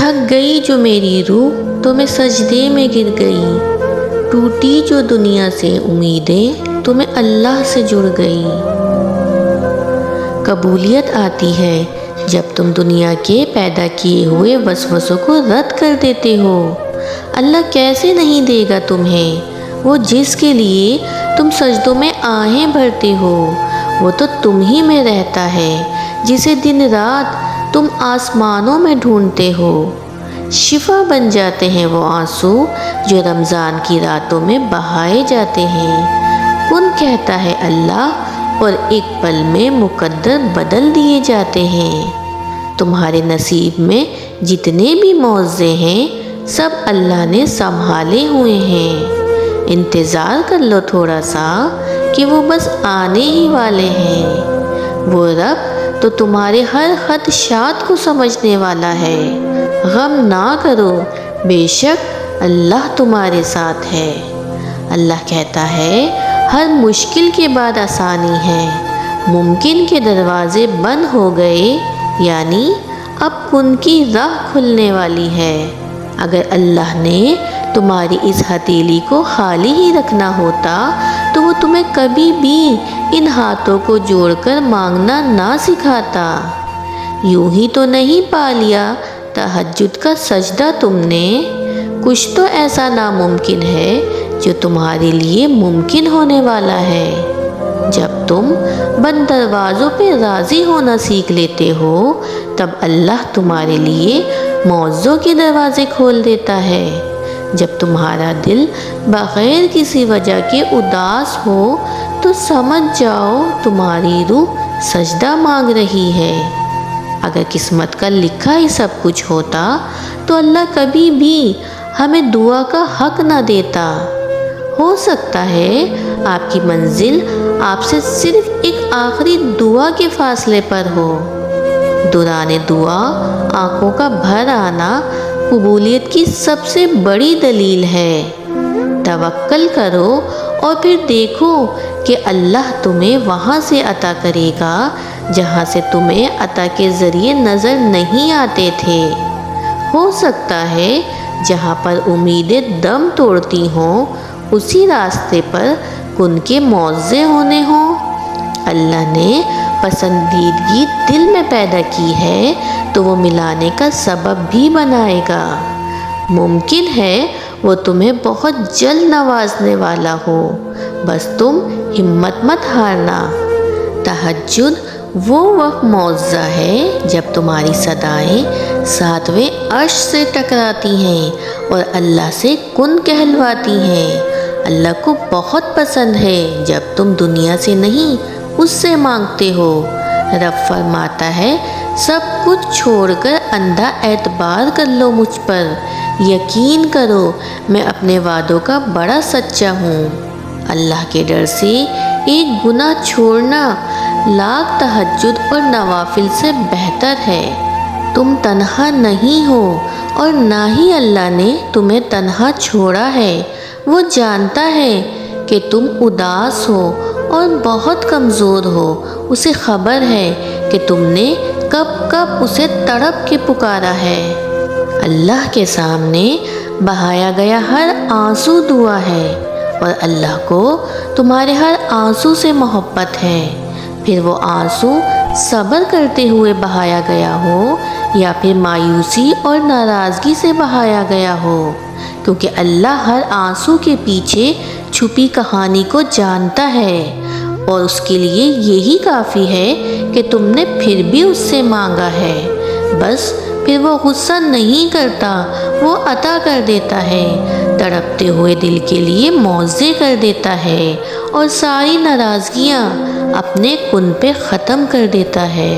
تھک گئی جو میری روح تو میں سجدے میں گر گئی، ٹوٹی جو دنیا سے امیدیں تو میں اللہ سے جڑ گئی۔ قبولیت آتی ہے جب تم دنیا کے پیدا کیے ہوئے وسوسوں کو رد کر دیتے ہو۔ اللہ کیسے نہیں دے گا تمہیں، وہ جس کے لیے تم سجدوں میں آہیں بھرتے ہو، وہ تو تم ہی میں رہتا ہے جسے دن رات تم آسمانوں میں ڈھونڈتے ہو۔ شفا بن جاتے ہیں وہ آنسو جو رمضان کی راتوں میں بہائے جاتے ہیں۔ کن کہتا ہے اللہ اور ایک پل میں مقدر بدل دیے جاتے ہیں۔ تمہارے نصیب میں جتنے بھی معاوضے ہیں سب اللہ نے سنبھالے ہوئے ہیں۔ انتظار کر لو تھوڑا سا کہ وہ بس آنے ہی والے ہیں۔ وہ رب تو تمہارے ہر خدشات کو سمجھنے والا ہے۔ غم نہ کرو، بے شک اللہ تمہارے ساتھ ہے۔ اللہ کہتا ہے ہر مشکل کے بعد آسانی ہے، ممکن کے دروازے بند ہو گئے، یعنی اب ان کی راہ کھلنے والی ہے۔ اگر اللہ نے تمہاری اس ہتھیلی کو خالی ہی رکھنا ہوتا تو وہ تمہیں کبھی بھی ان ہاتھوں کو جوڑ کر مانگنا نہ سکھاتا۔ یوں ہی تو نہیں پا لیا تہجد کا سجدہ تم نے، کچھ تو ایسا ناممکن ہے جو تمہارے لیے ممکن ہونے والا ہے۔ جب تم بند دروازوں پہ راضی ہونا سیکھ لیتے ہو تب اللہ تمہارے لیے معاوضوں کے دروازے کھول دیتا ہے۔ جب تمہارا دل بغیر کسی وجہ کے اداس ہو تو سمجھ جاؤ تمہاری روح سجدہ مانگ رہی ہے۔ اگر قسمت کا لکھا ہی سب کچھ ہوتا تو اللہ کبھی بھی ہمیں دعا کا حق نہ دیتا۔ ہو سکتا ہے آپ کی منزل آپ سے صرف ایک آخری دعا کے فاصلے پر ہو۔ دوران دعا آنکھوں کا بھر آنا قبولیت کی سب سے بڑی دلیل ہے۔ توکل کرو اور پھر دیکھو کہ اللہ تمہیں وہاں سے عطا کرے گا جہاں سے تمہیں عطا کے ذریعے نظر نہیں آتے تھے۔ ہو سکتا ہے جہاں پر امیدیں دم توڑتی ہوں اسی راستے پر کن کے معاوضے ہونے ہوں۔ اللہ نے پسندیدگی دل میں پیدا کی ہے تو وہ ملانے کا سبب بھی بنائے گا۔ ممکن ہے وہ تمہیں بہت جلد نوازنے والا ہو، بس تم ہمت مت ہارنا۔ تہجد وہ وقت معجزہ ہے جب تمہاری صدائیں ساتویں عرش سے ٹکراتی ہیں اور اللہ سے کن کہلواتی ہیں۔ اللہ کو بہت پسند ہے جب تم دنیا سے نہیں اس سے مانگتے ہو۔ رب فرماتا ہے سب کچھ چھوڑ کر اندھا اعتبار کر لو مجھ پر، یقین کرو میں اپنے وعدوں کا بڑا سچا ہوں۔ اللہ کے ڈر سے ایک گناہ چھوڑنا لاکھ تہجد اور نوافل سے بہتر ہے۔ تم تنہا نہیں ہو اور نہ ہی اللہ نے تمہیں تنہا چھوڑا ہے۔ وہ جانتا ہے کہ تم اداس ہو اور بہت کمزور ہو، اسے خبر ہے کہ تم نے کب کب اسے تڑپ کے پکارا ہے۔ اللہ کے سامنے بہایا گیا ہر آنسو دعا ہے اور اللہ کو تمہارے ہر آنسو سے محبت ہے، پھر وہ آنسو صبر کرتے ہوئے بہایا گیا ہو یا پھر مایوسی اور ناراضگی سے بہایا گیا ہو، کیونکہ اللہ ہر آنسو کے پیچھے چھپی کہانی کو جانتا ہے اور اس کے لیے یہی کافی ہے کہ تم نے پھر بھی اس سے مانگا ہے۔ بس پھر وہ غصہ نہیں کرتا، وہ عطا کر دیتا ہے، تڑپتے ہوئے دل کے لیے معاوضے کر دیتا ہے اور ساری ناراضگیاں اپنے کن پہ ختم کر دیتا ہے۔